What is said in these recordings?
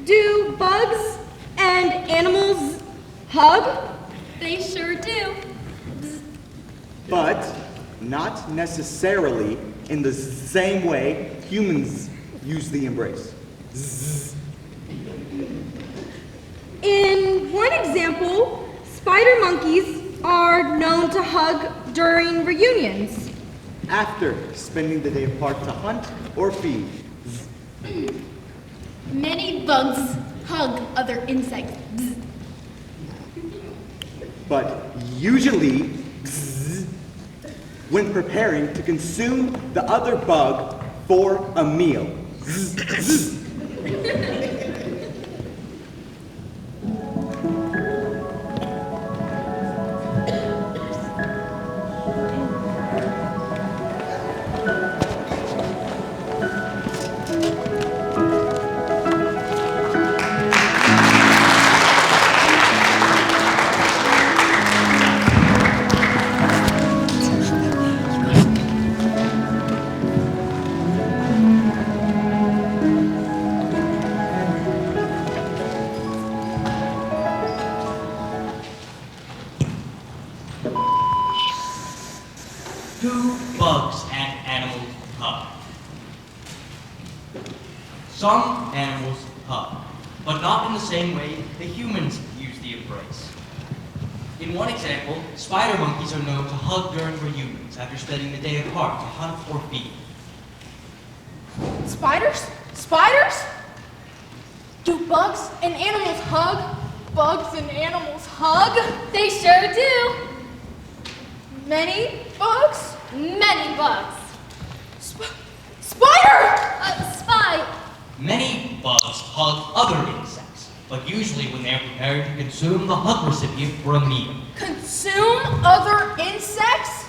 Do bugs and animals hug? They sure do. But not necessarily in the same way humans use the embrace. In one example, spider monkeys are known to hug during reunions. After spending the day apart to hunt or feed. Many bugs hug other insects. But usually, when preparing to consume the other bug for a meal. Do bugs and animals hug? Some animals hug, but not in the same way that humans use the embrace. In one example, spider monkeys are known to hug during reunions after spending the day apart to hunt or feed. Spiders? Spiders? Do bugs and animals hug? Bugs and animals hug? They sure do. Many bugs? Many bugs. Spider! Spy. Many bugs hug other insects, but usually when they are preparing to consume the hug recipient for a meal. Consume other insects?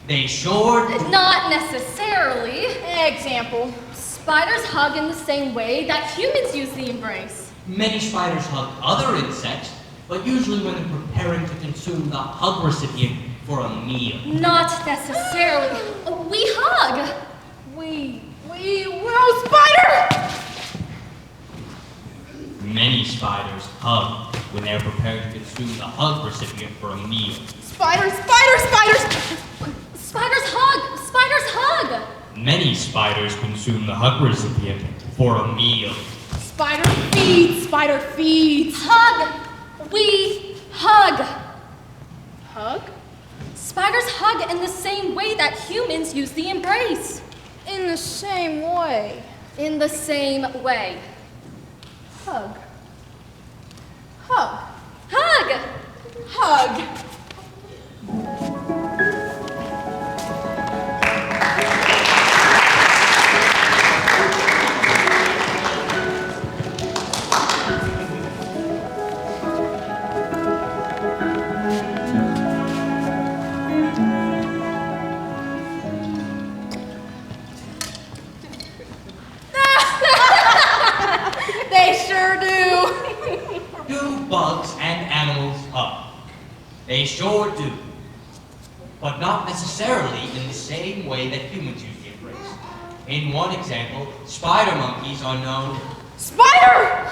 They sure do. Not necessarily. Example. Spiders hug in the same way that humans use the embrace. Many spiders hug other insects, but usually when they're preparing to consume the hug recipient for a meal. Not necessarily. We hug. We will spider! Many spiders hug when they're preparing to consume the hug recipient for a meal. Spiders! Spiders hug! Spiders hug! Many spiders consume the hug recipient for a meal. Spider feeds! Spider feeds! Hug! We hug! Hug? Spiders hug in the same way that humans use the embrace. In the same way. In the same way. Hug. Hug. Hug! Hug. They sure do. Do bugs and animals hug? They sure do. But not necessarily in the same way that humans use the embrace. In one example, spider monkeys are known. Spider!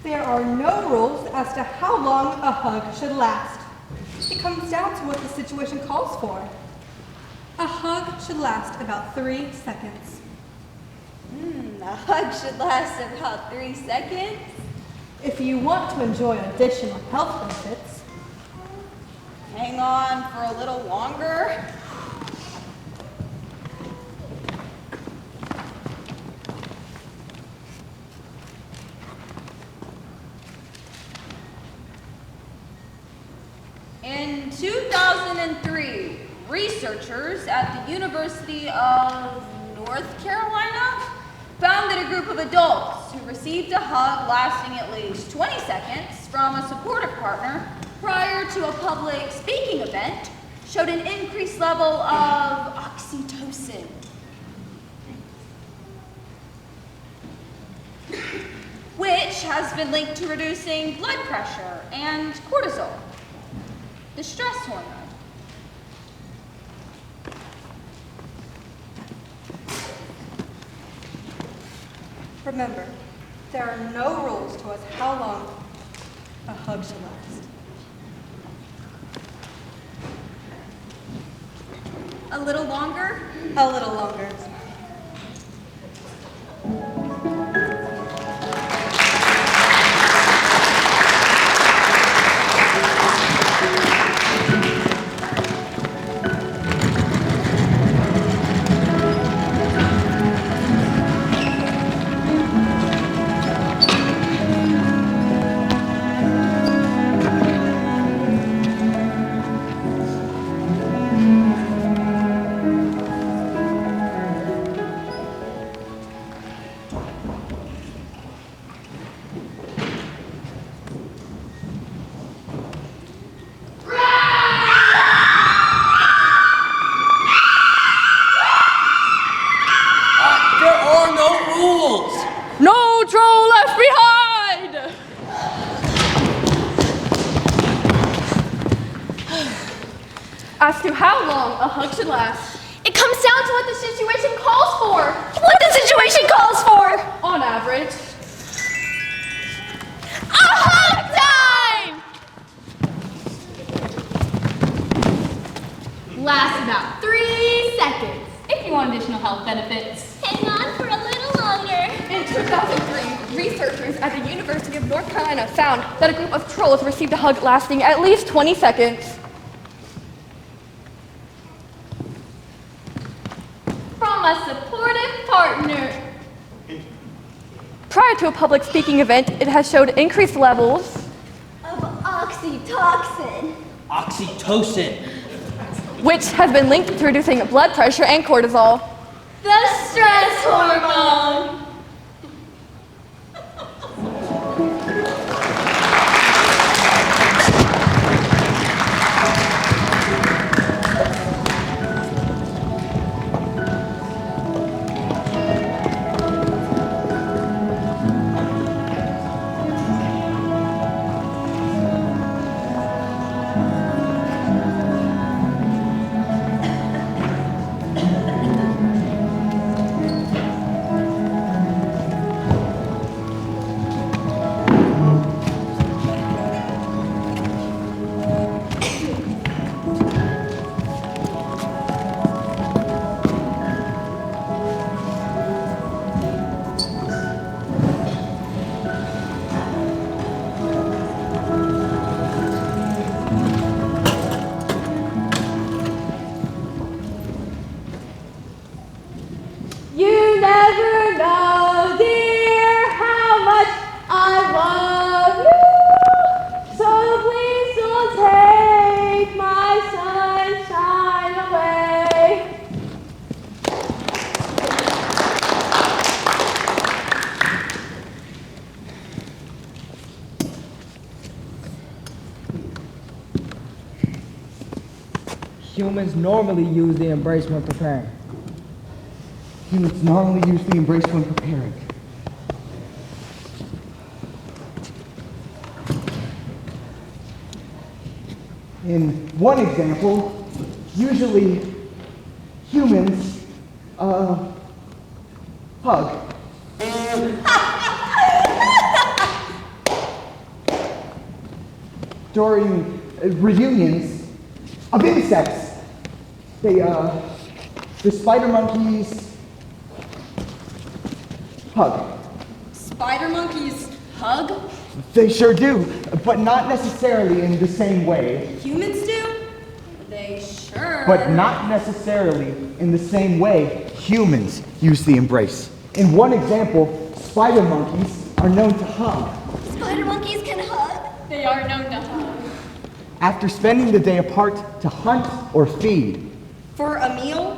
There are no rules as to how long a hug should last. It comes down to what the situation calls for. A hug should last about 3 seconds. A hug should last about 3 seconds. If you want to enjoy additional health benefits, Hang on for a little longer. In 2003, researchers at the University of North Carolina found that a group of adults who received a hug lasting at least 20 seconds from a supportive partner prior to a public speaking event showed an increased level of oxytocin. Which has been linked to reducing blood pressure and cortisol, the stress hormone. remember, there are no rules to us how long a hug should last. A little longer? A little longer. No troll left behind! As to how long a hug should last, It comes down to what the situation calls for. What the situation calls for? on average, A hug time! lasts about 3 seconds. If you want additional health benefits. Hang on for a little longer. In 2003, researchers at the University of North Carolina found that a group of trolls received a hug lasting at least 20 seconds. become a supportive partner. Prior to a public speaking event, it has showed increased levels Of oxytocin. Oxytocin. which has been linked to reducing blood pressure and cortisol. The stress hormone. You never know, dear, how much I love you. So please don't take my sunshine away. Humans normally use the embrace when preparing. Humans normally use the embrace when preparing. In one example, usually humans hug. During reunions of insects, the spider monkeys hug. Spider monkeys hug? They sure do, but not necessarily in the same way. Humans do? They sure. But not necessarily in the same way humans use the embrace. In one example, spider monkeys are known to hug. Spider monkeys can hug? They are known to hug. After spending the day apart to hunt or feed. For a meal?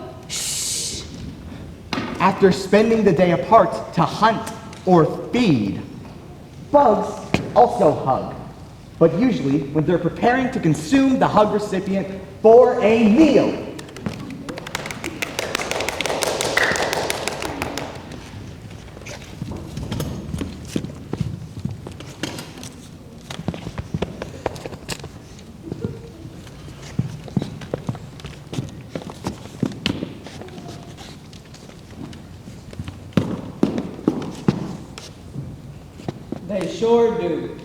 After spending the day apart to hunt or feed. Bugs also hug, but usually when they're preparing to consume the hug recipient for a meal. They sure do.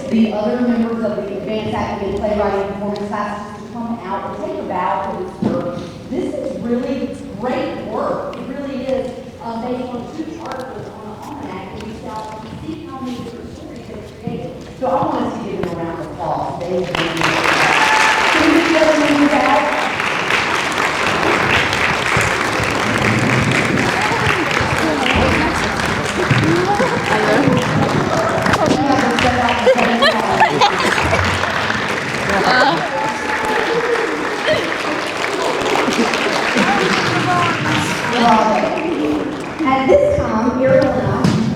The other members of the advanced acting and playwriting performance classes to come out and take a bow for this work. This is really great work. It really is based on 2 articles on the almanac, and we shall see how many different stories they've created. So I want us to give them a round of applause. Can you see other members out? At this time, Ariel and I,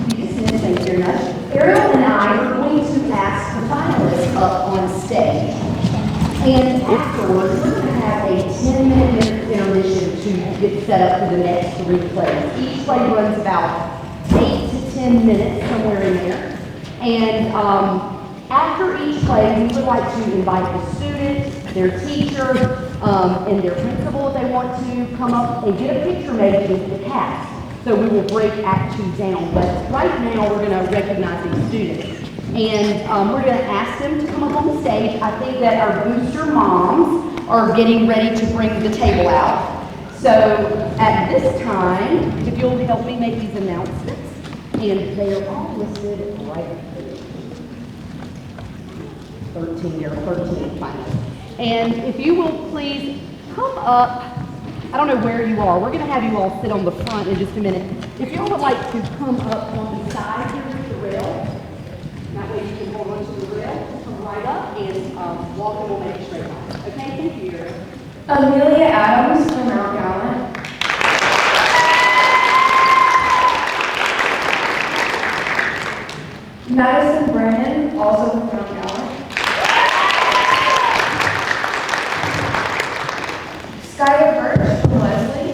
you can sit and very much. Ariel and I are going to ask the finalists up on stage. And afterwards, we're going to have a 10-minute intermission to get set up for the next 3 plays. Each play runs about 8 to 10 minutes, somewhere in there. And after each play, we would like to invite the students, their teacher, and their principal if they want to come up and get a picture made with the cast. So we will break Act 2 down. But right now, we're going to recognize these students. And we're going to ask them to come up on the stage. I think that our booster moms are getting ready to bring the table out. So at this time, if you'll help me make these announcements, and they are all listed right here. 13 finalists. And if you will please come up, I don't know where you are. We're going to have you all sit on the front in just a minute. If you all would like to come up on the side here with the rail, that way you can hold on to the rail, come right up, and walk and we'll make a straight line. Okay, thank you. Amelia Adams from Mount Gallant. Madison Brennan, also from Mount Gallant. Skya Birch from Leslie.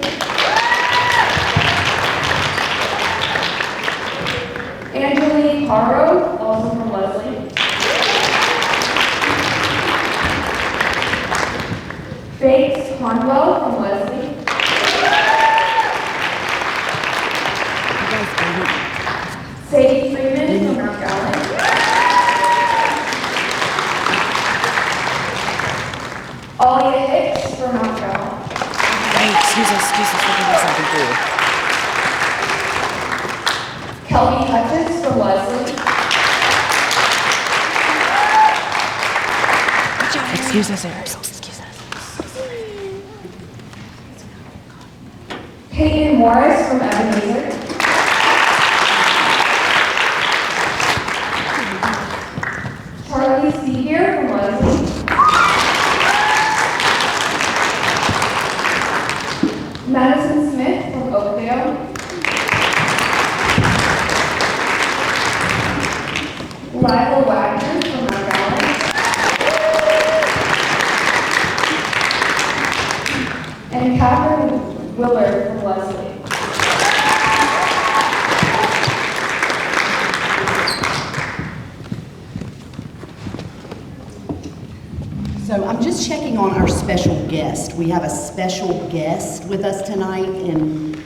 Angelique Haro, also from Leslie. Faith Conwell from Leslie. Sadie Freeman from Mount Gallant. Alia Hicks from Mount Gallant. Excuse us, we're gonna do something too. Kelby Hutchins from Leslie. Excuse us, Eric. Excuse us. Peyton Morris from Ebenezer. Charlie Seager from Leslie. Madison Smith from Oakdale. Lila Wagner from Mount Gallant. And Catherine Willard from Leslie. So I'm just checking on our special guest. We have a special guest with us tonight, and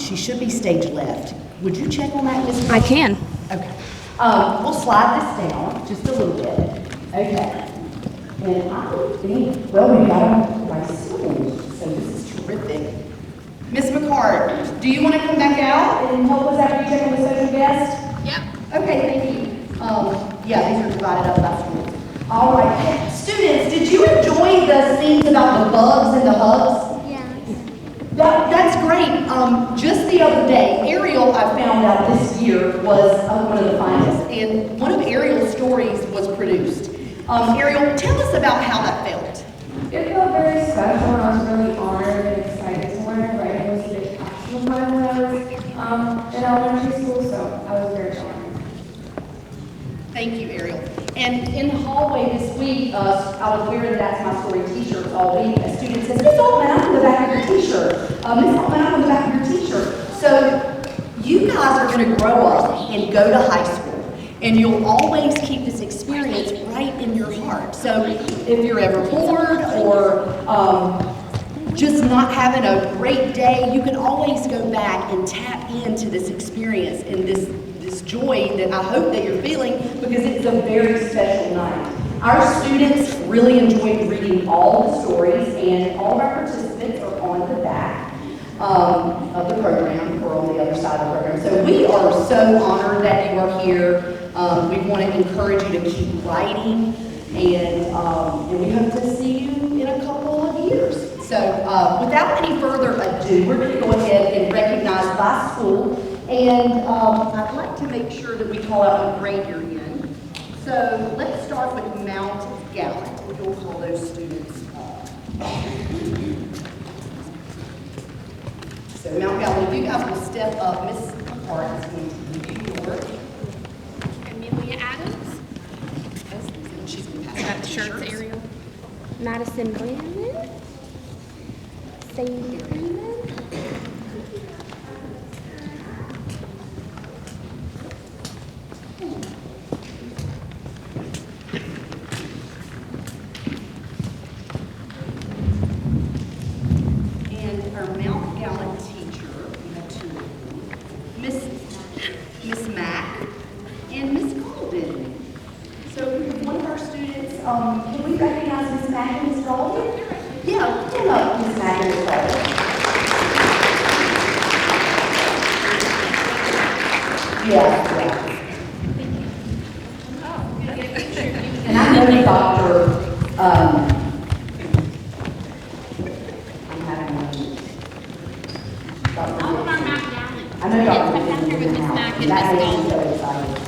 she should be stage left. Would you check on that, Ms. I can. Okay. We'll slide this down just a little bit. Okay. And I think, well, we got them by school, so this is terrific. Ms. McCart, do you want to come back out and help us after you check on the special guest? Yep. Okay, thank you. Yeah, these are divided up by school. All right. Students, did you enjoy the scenes about the bugs and the hugs? Yeah. That's great. Just the other day, Ariel, I found out this year, was one of the finalists, and one of Ariel's stories was produced. Ariel, tell us about how that felt. It felt very special, and I was really honored and excited to learn writing was a big passion of mine when I was in elementary school, so I was very honored. Thank you, Ariel. And in the hallway this week, I was wearing That's My Story t-shirts all week. A student says, Miss Altman, I'm on the back of your t-shirt. Miss Altman, I'm on the back of your t-shirt. So you guys are going to grow up and go to high school, and you'll always keep this experience right in your heart. So if you're ever bored or just not having a great day, you can always go back and tap into this experience and this joy that I hope that you're feeling, because it's a very special night. Our students really enjoyed reading all the stories, and all of our participants are on the back of the program or on the other side of the program. So we are so honored that you are here. We want to encourage you to keep writing, and we hope to see you in a couple of years. So without any further ado, we're going to go ahead and recognize by school. And I'd like to make sure that we call out what grade you're in. So let's start with Mount Gallant. We'll call those students up. So Mount Gallant, you guys will step up. Miss McCart is going to give you your. Amelia Adams. She's going to pass Got out the shirts, t-shirts. Ariel. Madison Brandon. Sadie Freeman. And our Mount Gallant teacher, we have two of them, Miss Mack and Miss Golden. So one of our students, can we recognize Miss Mack and Miss Golden? Yeah, come up, Miss Mack and Miss Golden. Yeah, yeah. And I know Dr. I'm having a Dr. I know Dr. was in the house, and that made me so excited.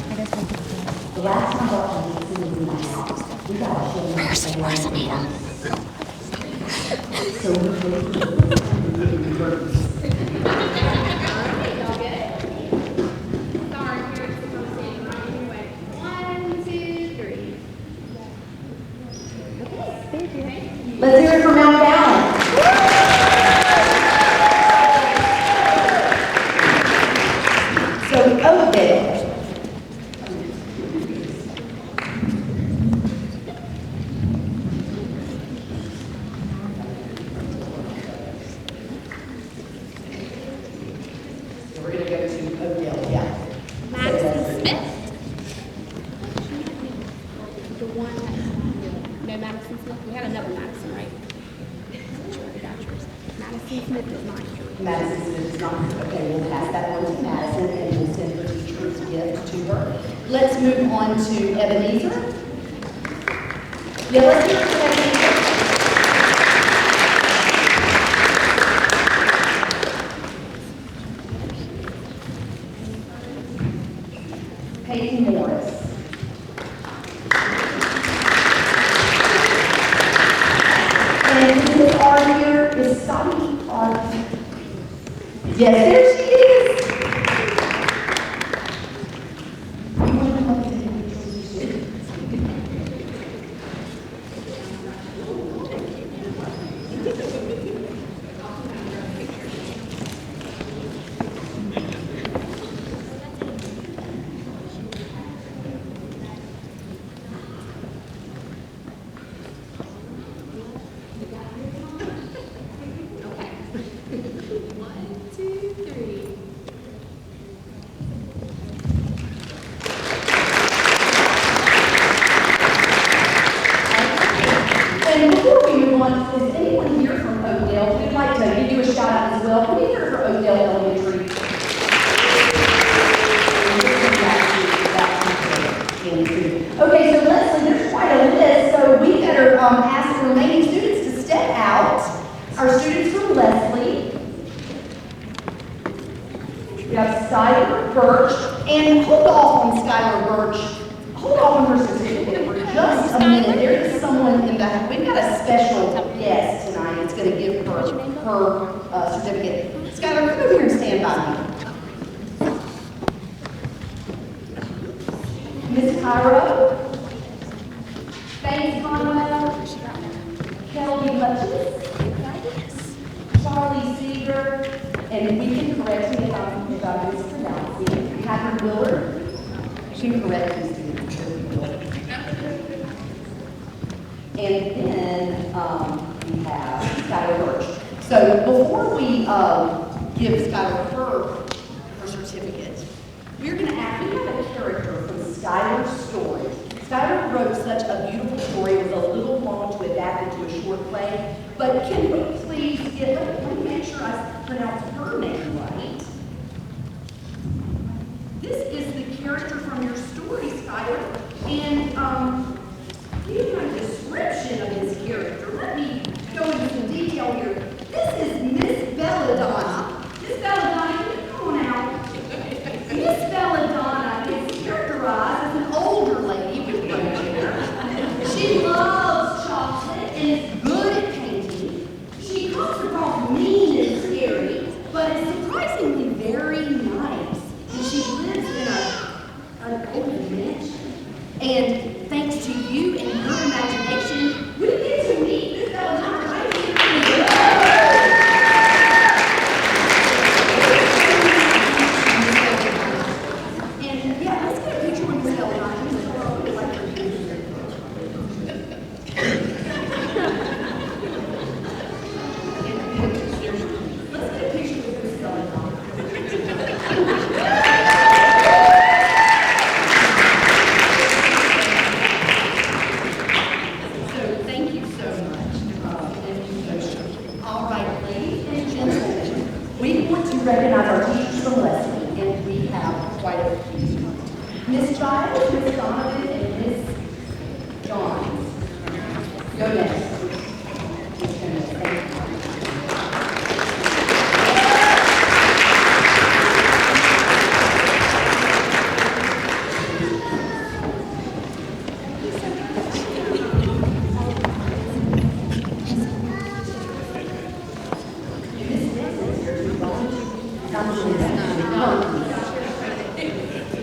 The last time Dr. was in the house, we got a show. Where's Anita? So let's hear it from Mount Fallon. So Oakdale. So we're going to go to Oakdale, yeah. Madison Smith? The one no, Madison Smith. We had another Madison, right? Madison Smith is mine. Madison Smith is not, okay, we'll pass that on to Madison and we'll send her teacher's gift to her. Let's move on to Ebenezer. Yeah, let's hear it from Ebenezer. Peyton Morris. And Mrs. R here is Sonny R. Yes, there she is. You want to come up to the individuals? And before we move on, is anyone here from Oakdale? We'd like to give you a shout out as well. Can we hear it for Oakdale Elementary? Okay, so Leslie, there's quite a list, so we better ask the remaining students to step out. Our students from Leslie. We have Skylar Birch, and hold off on Skylar Birch. Hold off on her certificate for just a minute. There is someone in the, we've got a special guest tonight that's going to give her certificate. Skylar, come over here and stand by me. Miss Cairo, Faith Conwell, Kelby Hutchins, Charlie Seeger, and we can correct me if I'm mispronouncing, Catherine Willard. She can correct me. And then we have Skylar Birch. So before we give Skylar her certificate, we're going to ask, we have a character from Skylar's story. Skylar wrote such a beautiful story. It was a little long to adapt into a short play. But can we please let me make sure I pronounce her name right. This is the character from your story, Skylar. And you have a description of his character. Let me go into some detail here. This is Miss Belladonna. Miss Belladonna, come on out. Miss Belladonna is characterized as an older lady with gray hair. She loves chocolate and is good at painting. She comes across mean and scary, but is surprisingly very nice. And she lives in an old mansion. And thanks to you and your imagination, we get to meet Miss Belladonna right here. And yeah, let's get a picture with Miss Belladonna. Miss Belladonna would like her picture. Let's get a picture with Miss Belladonna. We want to recognize our teachers from Leslie, and we have quite a few. Miss Giles, Miss Donovan, and Miss Johns. Go next. Miss Jones, thank you.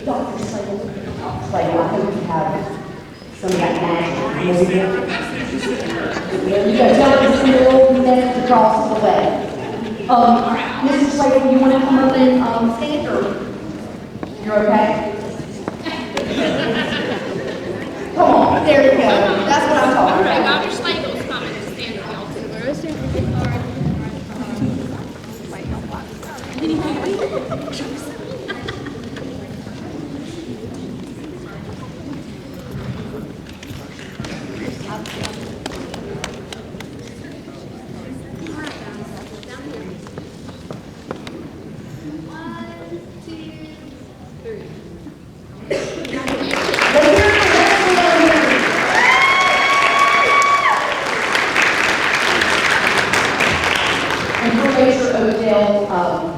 Dr. Slade, I hope you have some of that magic. There you go. Tell us a little next across the way. Mrs. Slade, you want to come up and stand or you're okay? Come on, there you go. That's what I'm talking about. Dr. Slagel's coming to stand for y'all too.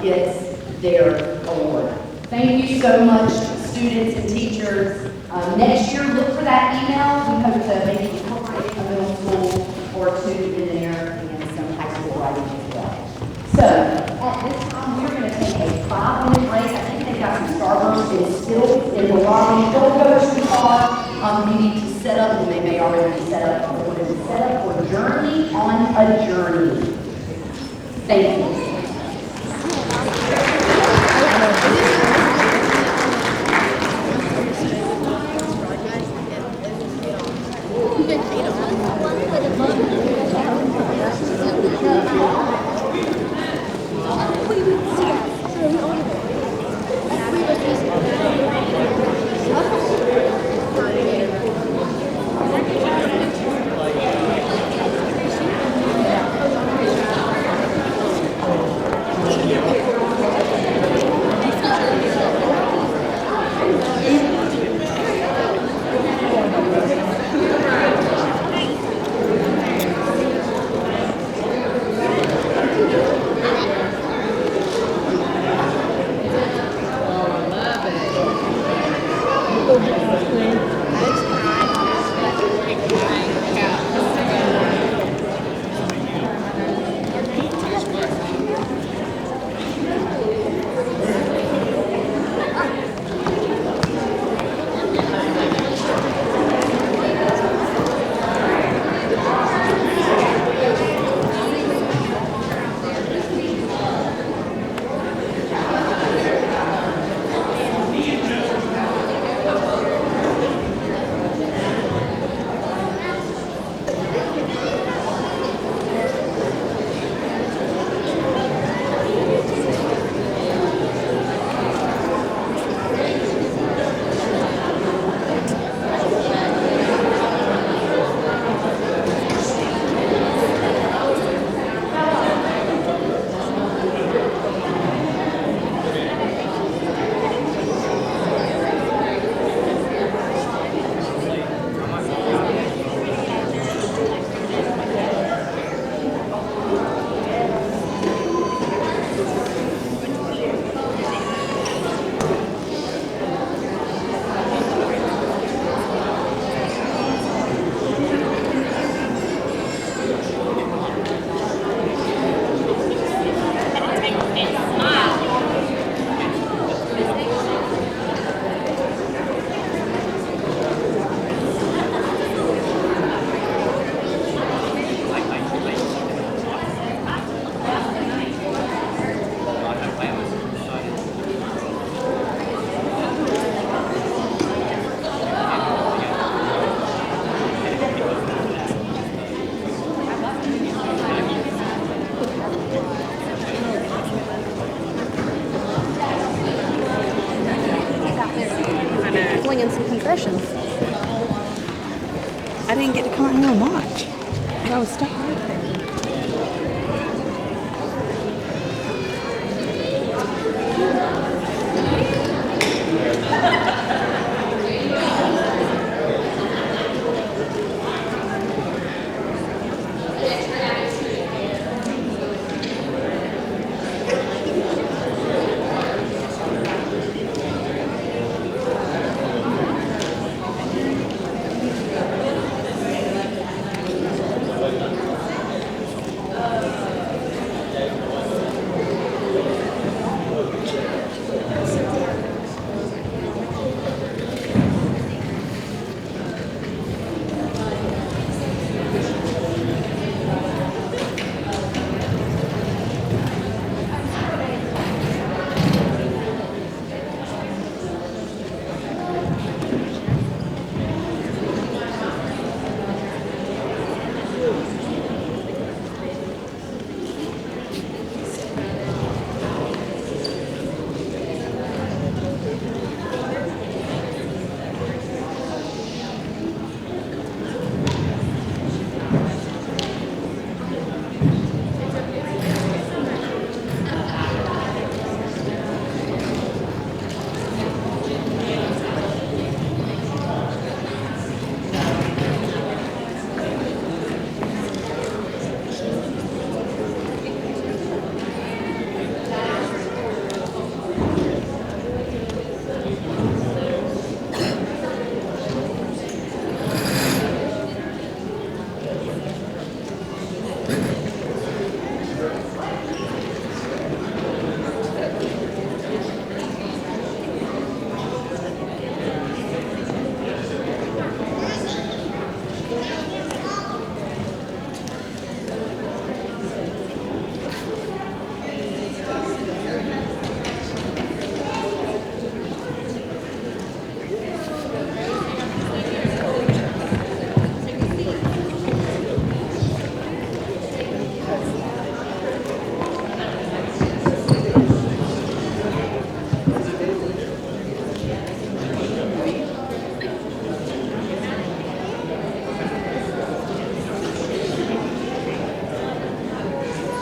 Gets their award. Thank you so much, students and teachers. Next year, look for that email. We hope to maybe incorporate a middle school or two in there and some high school writing as well. So, at this time, we're going to take a 5-minute break. I think they got some Starburst and still in the lobby. Don't go too far. You need to set up, and they may already be set up. We're going to set up for Journey on a Journey. Thank you. In some confessions. I didn't get to come out here and watch. I was stuck right there.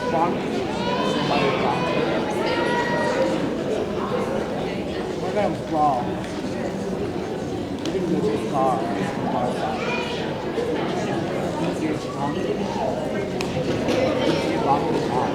We're gonna brawl. We're gonna go to the car. You're strong. You lock the car.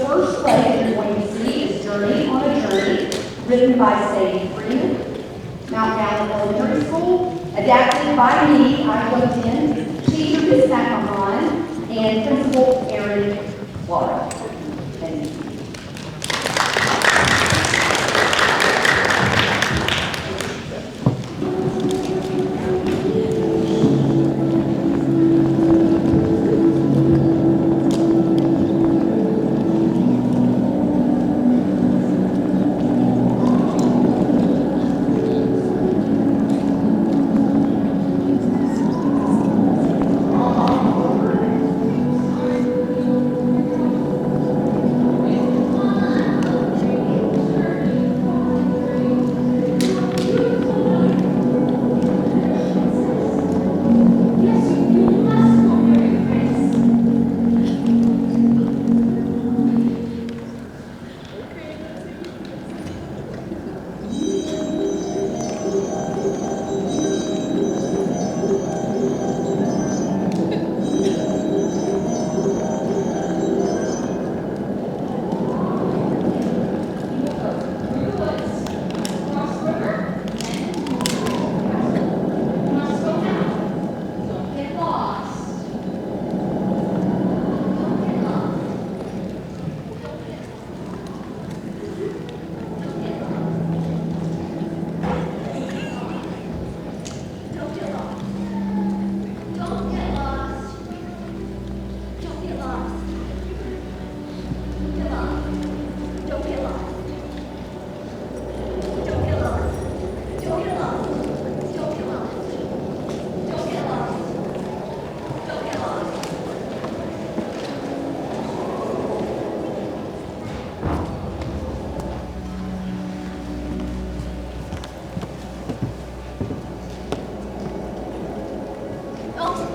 first play you're going to see is Journey on a Journey, written by Sadie Freeman, Mount Allen Elementary School, adapted by me, I jumped in, teacher Miss Macahan, and Principal Erin Laura. Thank you.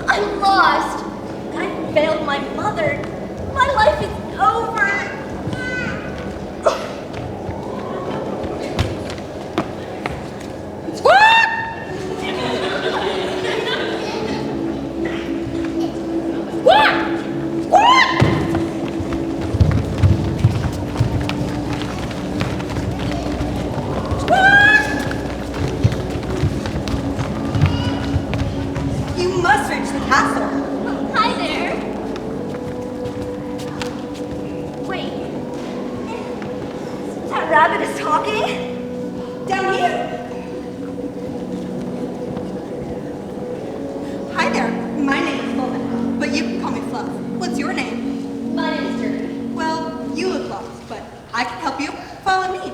I'm lost. I failed my mother. My life is over. You must reach the castle. Hi there. Wait. That rabbit is talking? Down here. Hi there. My name is Lola, but you can call me Fluff. What's your name? My name is Journey. Well, you look lost, but I can help you. Follow me.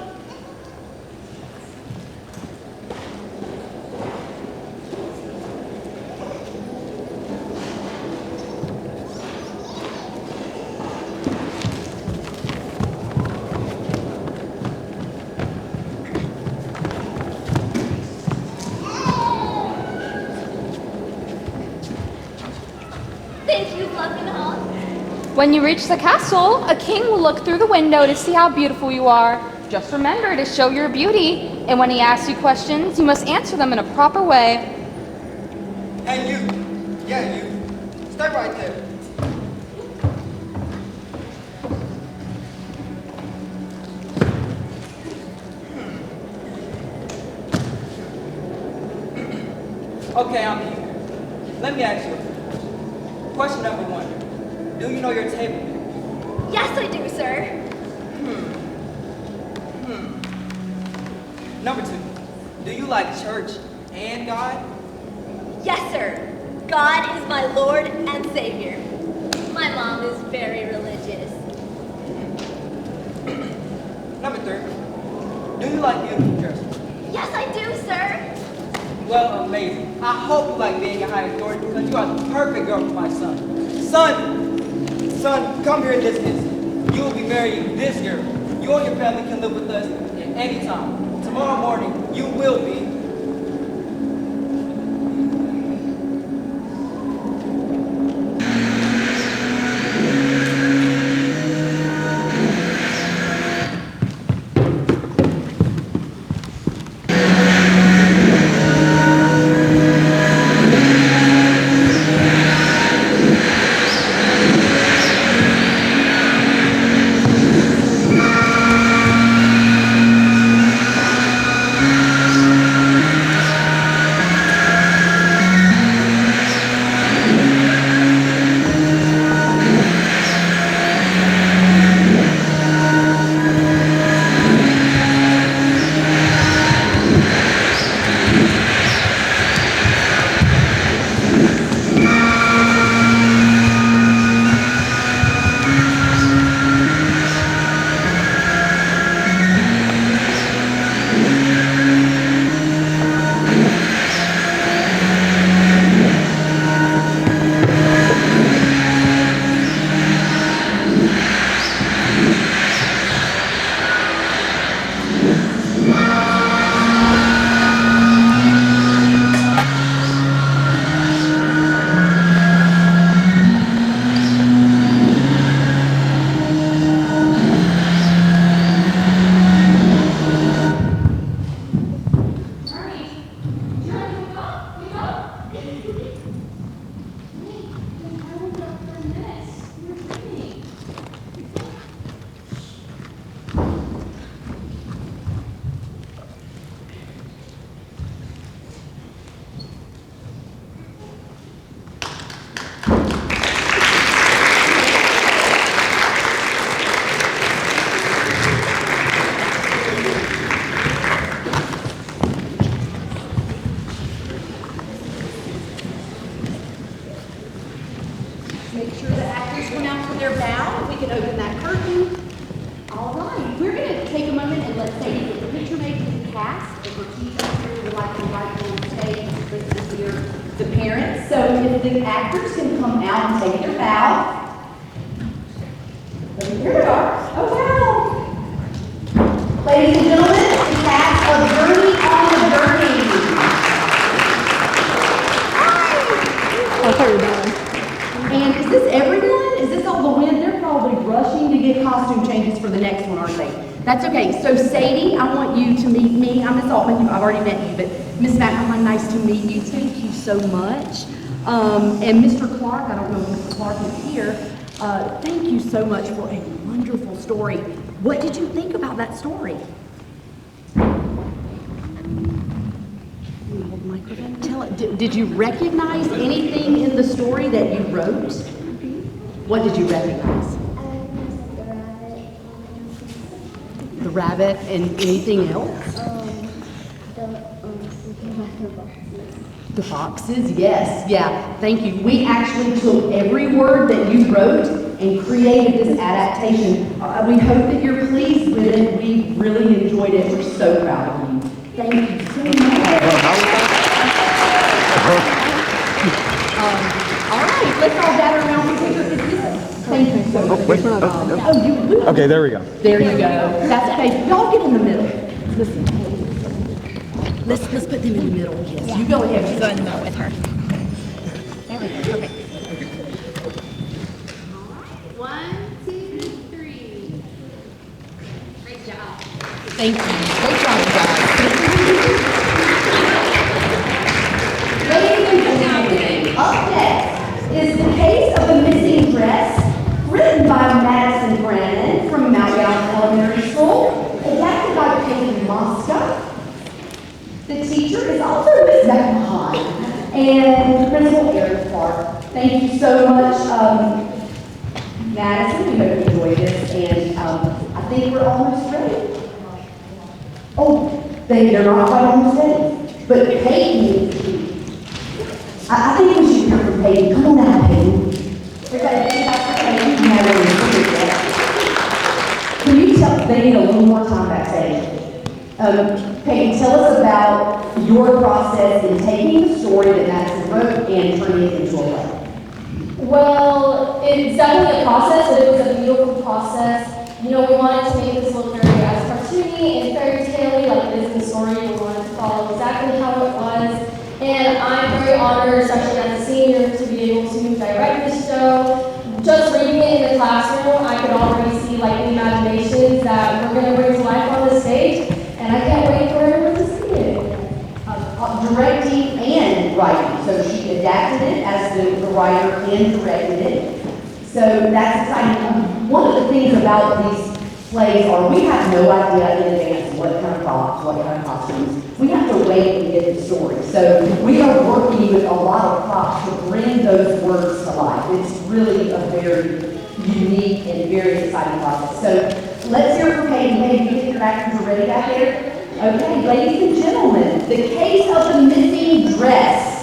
Thank you, Fluff and Hall. When you reach the castle, a king will look through the window to see how beautiful you are. Just remember to show your beauty, and when he asks you questions, you must answer them in a proper way. Hey, you. Yeah, you. Stay right there. Okay, I'm here. Let me ask you a few questions. Question number one. Do you know your table? Yes, I do, sir. Number two. Do you like church and God? Yes, sir. God is my Lord and Savior. My mom is very religious. Number three. Do you like beautiful dresses? Yes, I do, sir. Well, amazing. I hope you like being a high authority because you are the perfect girl for my son. Son, come here in this instant. You will be marrying this girl. You and your family can live with us at any time. Tomorrow morning, you will be. if the actors can come out and take their bow. Here we are. Oh, wow. Ladies and gentlemen, the cast of Journey on the Journey. I thought you were done. And is this everyone? Is this all the wind? They're probably rushing to get costume changes for the next one, aren't they? That's okay. So Sadie, I want you to meet me. I'm Miss Altman. I've already met you, but Miss McElhine, nice to meet you. Thank you so much. And Mr. Clark, I don't know if Mr. Clark is here. Thank you so much for a wonderful story. What did you think about that story? Hold the microphone. Tell it. Did you recognize anything in the story that you wrote? What did you recognize? The rabbit and anything else? The foxes, yes, yeah, thank you. We actually took every word that you wrote and created this adaptation. We hope that you're pleased with it. We really enjoyed it. We're so proud of you. Thank you so much. All right, let's all gather around the picture. Thank you so much. Oh, you will. Okay, there we go. There you go. That's okay. Y'all get in the middle. Listen. Let's put them in the middle. Yes, yeah. You go ahead. Go in the middle with her. There we go. Perfect. 1, 2, 3. Great job. Thank you. Great job, guys. Ladies and gentlemen, up next is the case of the missing dress, written by Madison Brannon from Mount Young Elementary School, adapted by Peyton Mosca. The teacher is also Miss McElhine, and Principal Eric Clark. Thank you so much, Madison. We hope you enjoyed this, and I think we're almost ready. Oh, they're not quite almost ready, but Peyton, I think we should hear from Peyton. Come on now, Peyton. Everybody, Peyton. Can you tell? They need a little more time backstage. Peyton, tell us about your process in taking the story that Madison wrote and turning it into a play. Well, it's definitely a process, but it was a beautiful process. You know, we wanted to make this look very as cartoony and fairy tale-y like it is in the story. We wanted to follow exactly how it was. And I'm very honored, especially as a senior, to be able to direct this show. Just reading it in the classroom, I could already see like the imaginations that we're going to bring to life on the stage. And I can't wait for everyone to see it. Directing and writing. So she adapted it as the writer and directed it. So that's exciting. One of the things about these plays are we have no idea in advance what kind of props, what kind of costumes. We have to wait and get the story. So we are working with a lot of props to bring those words to life. It's really a very unique and very exciting process. So let's hear from Peyton. Maybe you think your actors are ready back there? Okay, ladies and gentlemen, the case of the missing dress.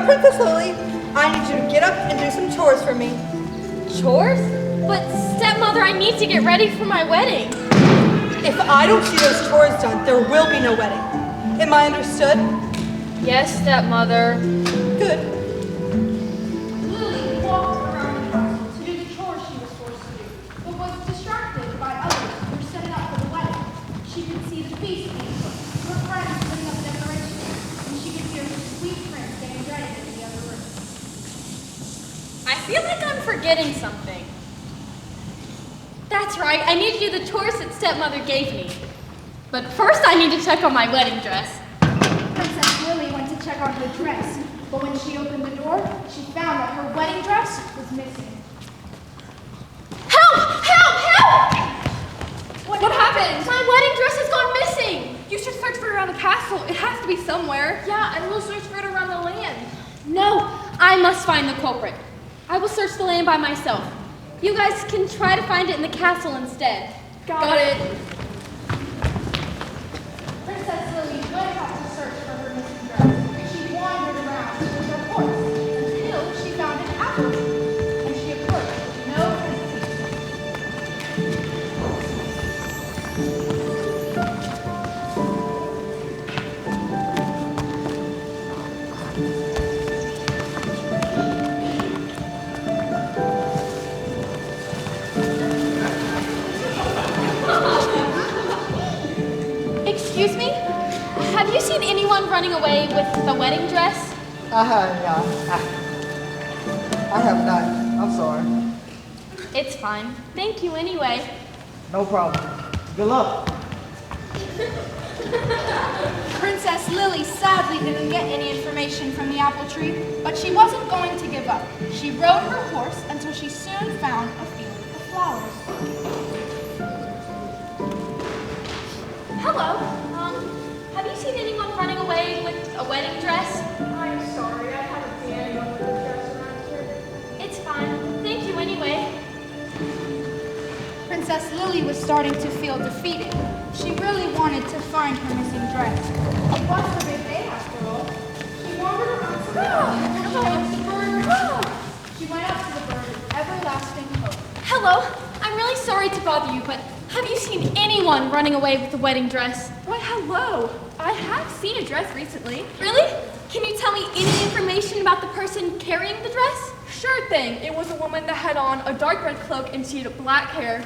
Princess Lily, I need you to get up and do some chores for me. Chores? But stepmother, I need to get ready for my wedding. If I don't see those chores done, there will be no wedding. Am I understood? Yes, stepmother. Good. Lily walked around the castle to do the chores she was forced to do, but was distracted by others who were setting up for the wedding. She could see the feast being cooked, her friends putting up decorations, and she could hear her sweet prince getting ready in the other room. I feel like I'm forgetting something. That's right, I need to do the chores that stepmother gave me. But first I need to check on my wedding dress. Princess Lily went to check on her dress, but when she opened the door, she found that her wedding dress was missing. Help! Help! Help! What happened? My wedding dress has gone missing! You should search for it around the castle. It has to be somewhere. Yeah, and we'll search for it around the land. No, I must find the culprit. I will search the land by myself. You guys can try to find it in the castle instead. Got it. Princess Lily would have to search for her missing dress. She wandered around with her horse until she found an apple tree, and she approached with no hesitation. Excuse me? Have you seen anyone running away with the wedding dress? I have not. I'm sorry. It's fine. Thank you anyway. No problem. Good luck. Princess Lily sadly didn't get any information from the apple tree, but she wasn't going to give up. She rode her horse until she soon found a field of flowers. Hello. Have you seen anyone running away with a wedding dress? I'm sorry, I haven't seen anyone with a dress around here. It's fine. Thank you anyway. Princess Lily was starting to feel defeated. She really wanted to find her missing dress. It was her big day after all. She wandered around some She went up to the bird with everlasting hope. Hello. I'm really sorry to bother you, but have you seen anyone running away with the wedding dress? Why, hello. I have seen a dress recently. Really? Can you tell me any information about the person carrying the dress? Sure thing. It was a woman that had on a dark red cloak and she had black hair.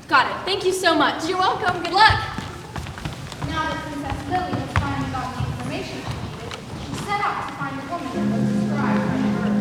Got it. Thank you so much. You're welcome. Good luck. Now that Princess Lily has finally got the information she needed, she set out to find the woman that was described by the bird.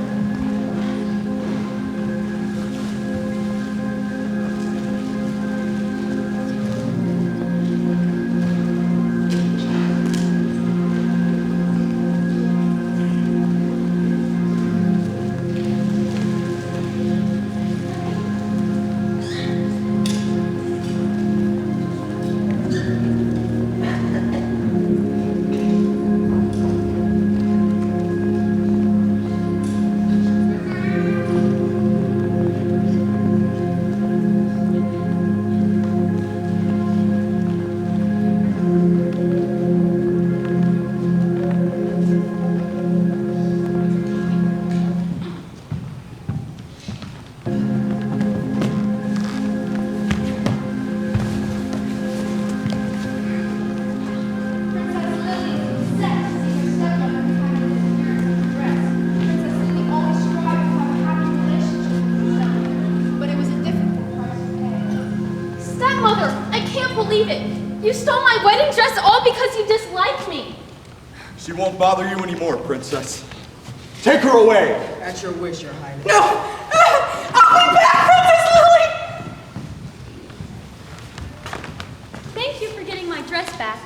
You stole my wedding dress all because you dislike me. She won't bother you anymore, Princess. Take her away! At your wish, Your Highness. No! I'll be back, Princess Lily! Thank you for getting my dress back.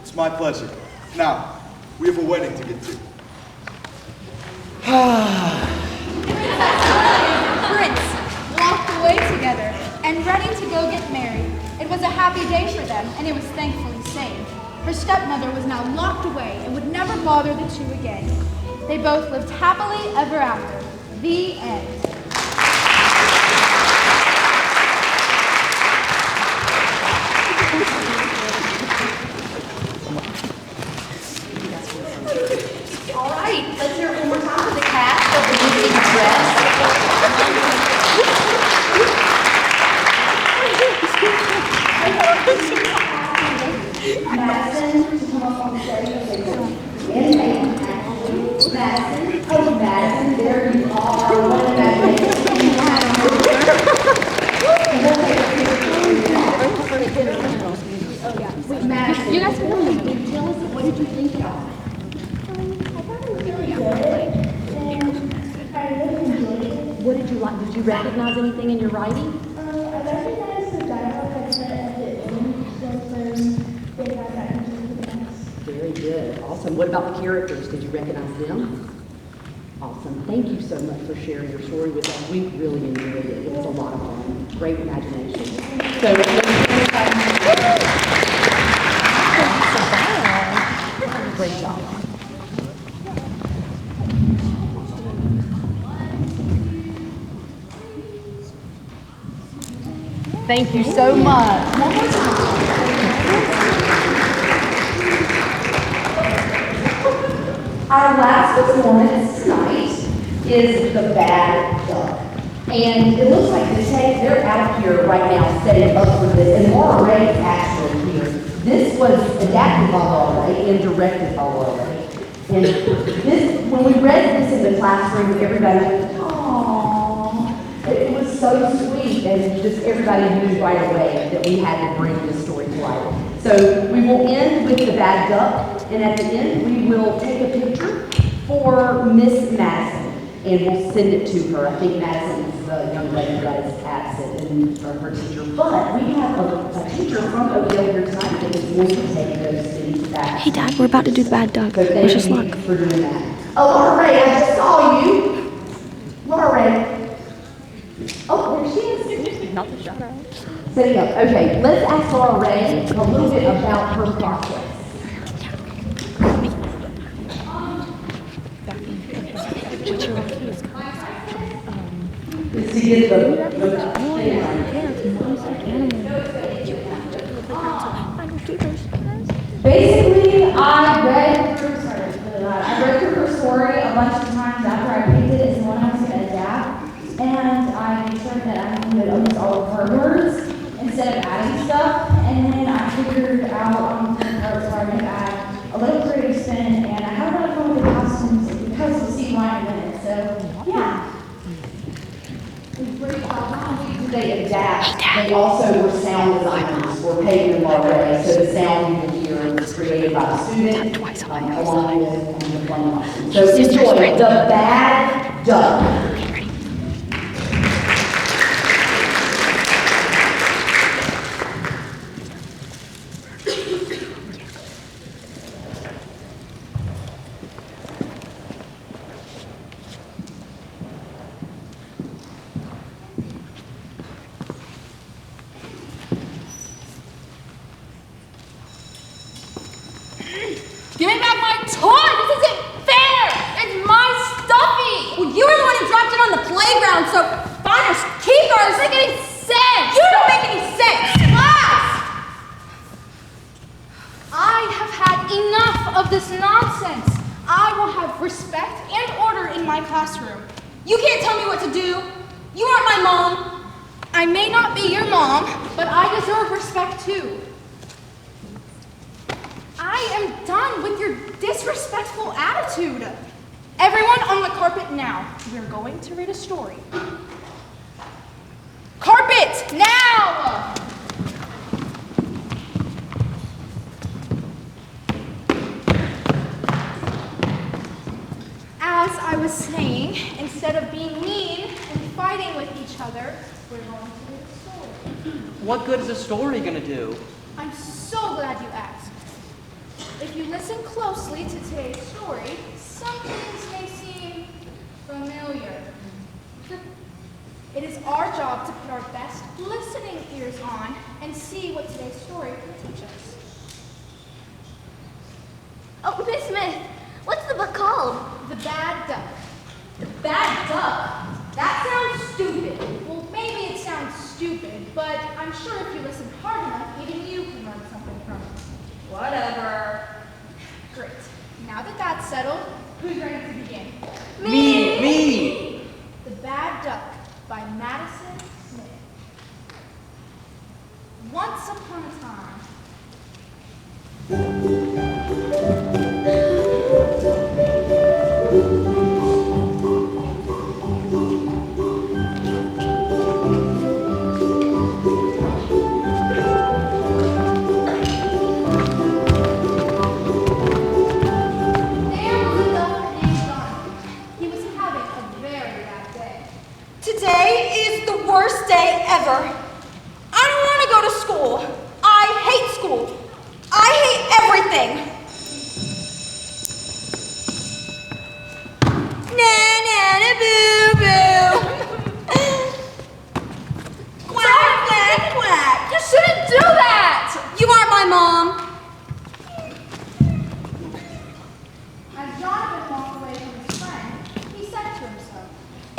It's my pleasure. Now, we have a wedding to get to. Prince walked away together and ready to go get married. It was a happy day for them, and it was thankfully saved. Her stepmother was now locked away and would never bother the two again. They both lived happily ever after. The end. All right, let's hear it one more time for the cast of the movie Dress. Madison, to come up on stage. And Madison, oh Madison, there you are. What an imagination you have. Wait, Madison, You guys can come in. tell us, what did you think of it? What did you like? Did you recognize anything in your writing? I Awesome. What about the characters? Did you recognize them? Awesome. Thank you so much for sharing your story with us. We really enjoyed it. It was a lot of fun. Great imagination. So, great job. Thank you so much. One more time. Our last performance tonight is The Bad Duck. And it looks like they're out here right now setting up for this. And Laura Ray is actually here. This was adapted by Laura Ray and directed by Laura Ray. And this, when we read this in the classroom, everybody went, "Aww." It was so sweet, and just everybody knew right away that we had to bring this story to life. So we will end with The Bad Duck, and at the end we will take a picture for Miss Madison, and we'll send it to her. I think Madison is the young lady that is absent and her teacher. But we have a teacher from Oakdale here tonight that is going to take those things back. Hey, Dad, we're about to do The Bad Duck. So Wish us luck. thank you for doing that. Oh, Laura Ray, I just saw you. Laura Ray. Oh, there she is. Not the shout out. Setting up. Okay, let's ask Laura Ray a little bit about her process. Is to get Basically, I read through her story a bunch of times after I picked it as one I was going to adapt. And I made sure that I included almost all of her words instead of adding stuff. And then I figured out on the parts where I would add a little creative spin, and I had a lot of fun with the costumes because we'll see why in a minute. So, yeah. They adapt. They also were sound designers for Peyton and Laura Ray. So the sound you will hear was created by the student along with the fun costume. So enjoy The Bad Duck. Give me back my toy! This isn't fair! It's my stuffy! Well, you were the one who dropped it on the playground, so finders, keepers! Doesn't make any sense! You don't make any sense! Class! I have had enough of this nonsense. I will have respect and order in my classroom. You can't tell me what to do. You aren't my mom. I may not be your mom, but I deserve respect too. I am done with your disrespectful attitude. Everyone on the carpet now. We're going to read a story. Carpet, now! As I was saying, instead of being mean and fighting with each other, we're going to read a story. What good is a story gonna do? I'm so glad you asked. If you listen closely to today's story, some things may seem familiar. It is our job to put our best listening ears on and see what today's story can teach us. Oh, Miss Smith, what's the book called? The Bad Duck. The Bad Duck? That sounds stupid. Well, maybe it sounds stupid, but I'm sure if you listen hard enough, even you can learn something from it. Whatever. Great. Now that that's settled, who's ready to begin? Me! The Bad Duck by Madison Smith. Once upon a time. Today is the worst day ever. I don't want to go to school. I hate school. I hate everything.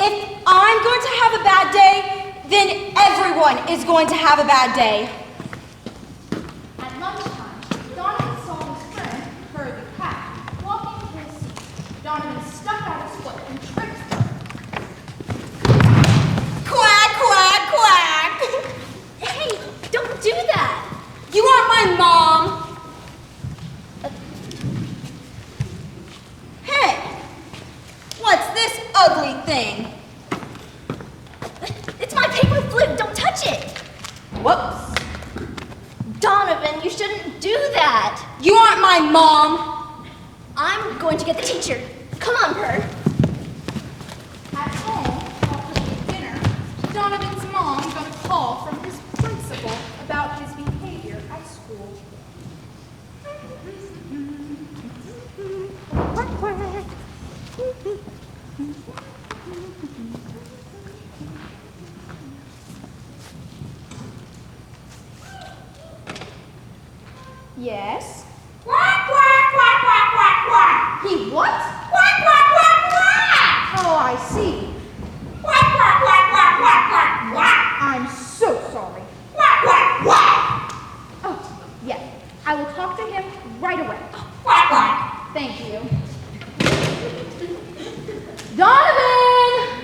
If I'm going to have a bad day, then everyone is going to have a bad day. At lunchtime, Donovan saw his friend, Purr the cat, walking to his seat. Donovan stuck out his foot and tripped her. Quack, quack, quack. Hey, don't do that. You aren't my mom. Hey, what's this ugly thing? It's my paper flute. Don't touch it. Whoops. Donovan, you shouldn't do that. You aren't my mom. I'm going to get the teacher. Come on, Purr. At home, while cooking dinner, Donovan's mom got a call from his principal about his behavior at school. Yes? Quack, quack, quack, quack, quack, quack. He what? Quack, quack, quack, quack. Oh, I see. Quack, quack, quack, quack, quack, quack, quack. I'm so sorry. Quack, quack, quack. Oh, yes. I will talk to him right away. Quack, quack. Thank you. Donovan!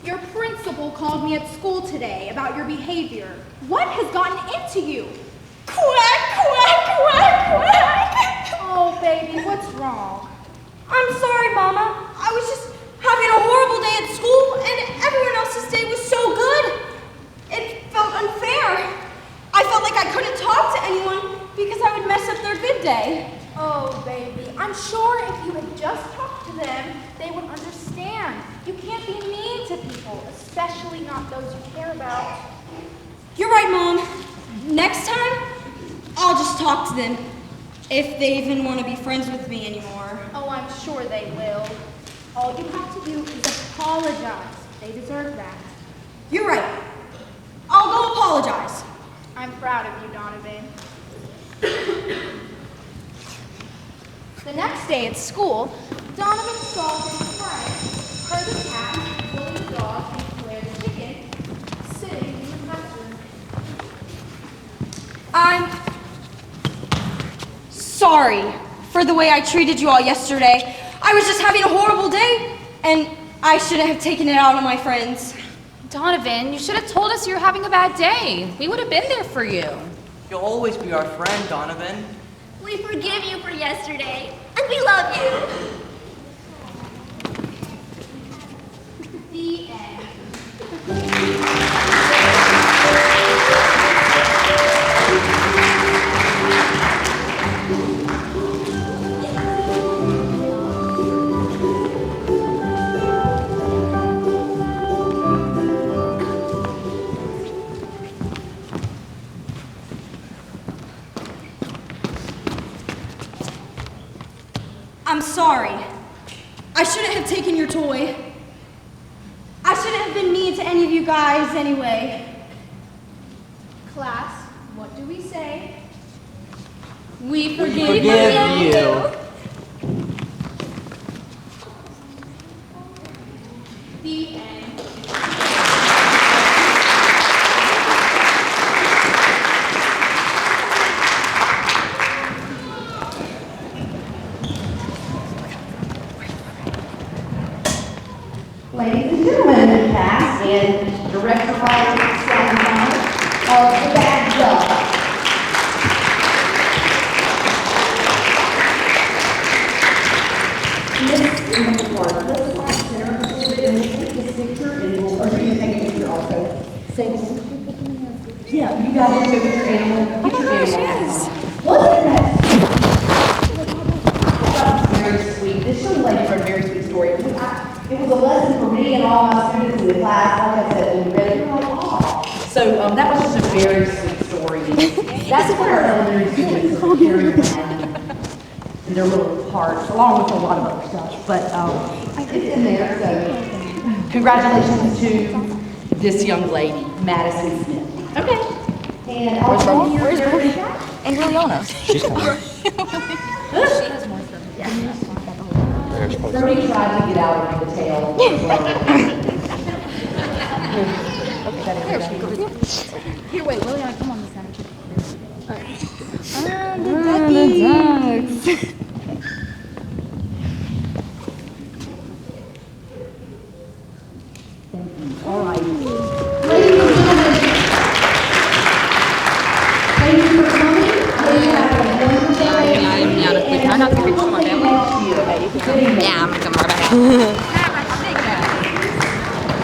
Your principal called me at school today about your behavior. What has gotten into you? Quack, quack, quack, quack. Oh, baby, what's wrong? I'm sorry, Mama. I was just having a horrible day at school, and everyone else's day was so good. It felt unfair. I felt like I couldn't talk to anyone because I would mess up their good day. Oh, baby, I'm sure if you had just talked to them, they would understand. You can't be mean to people, especially not those you care about. You're right, Mom. Next time, I'll just talk to them. If they even want to be friends with me anymore. Oh, I'm sure they will. All you have to do is apologize. They deserve that. You're right. I'll go apologize. I'm proud of you, Donovan. The next day at school, Donovan saw his friend, Purr the cat, Willie the dog, and Claire the chicken, sitting in the classroom. I'm sorry for the way I treated you all yesterday. I was just having a horrible day, and I shouldn't have taken it out on my friends. Donovan, you should have told us you were having a bad day. We would have been there for you. You'll always be our friend, Donovan. We forgive you for yesterday, and we love you. The end. I'm sorry. I shouldn't have taken your toy. I shouldn't have been mean to any of you guys anyway. Class, what do we say? We Forgive you. The end. Ladies and gentlemen, the cast and director writer of The Bad Duck. This is the part. Let's watch center a little bit and we'll take this picture and we'll, or you can take a picture also. Yeah, you guys can go with your animal. Get your animal. Wasn't that? That was very sweet. This young lady wrote a very sweet story. It was a lesson for me and all my students in the class. Like I said, when we read it, we were like, oh. So that was just a very sweet story. That's what our elementary students are carrying around in their little hearts, along with a lot of other stuff. But it's in there. So congratulations to this young lady, Madison Smith. Okay. And Where's Liliana? She's coming. Somebody tried to get out of the tail. Here, wait, Liliana, come on this side. The ducks. All right. Ladies and gentlemen, thank you for coming. I hope you have a wonderful day. Ja, honestly, try not to reach my family. Good evening. Yeah, I'm gonna come right back.